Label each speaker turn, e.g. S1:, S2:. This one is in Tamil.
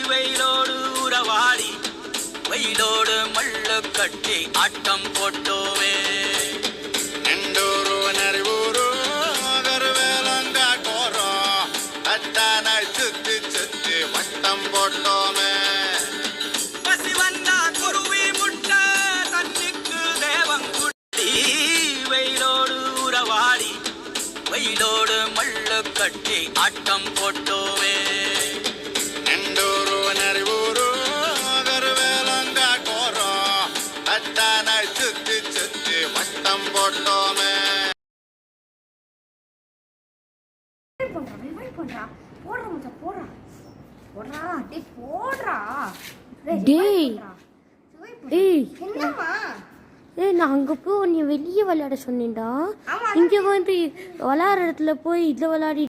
S1: வெயிலோடு உறவாடி வெயிலோடு மல்லு கட்டி ஆட்டம் போட்டோமே நெண்டூரு நரிவூரு கருவேலங்காட்டோரோ அத்தான சுத்தி சுத்தி வட்டம் போட்டோமே பசி வந்தா குருவி முட்டை தண்ணிக்கு தேவங்குடி வெயிலோடு உறவாடி வெயிலோடு மல்லு கட்டி ஆட்டம் போட்டோமே நெண்டூரு நரிவூரு கருவேலங்காட்டோரோ அத்தான சுத்தி சுத்தி வட்டம் போட்டோமே
S2: நான் அங்க போய் உன்னை வெளியே விளையாட சொன்னேன்டா. இங்க வந்து விளையாடுற இடத்துல போய் இதுல விளையாடி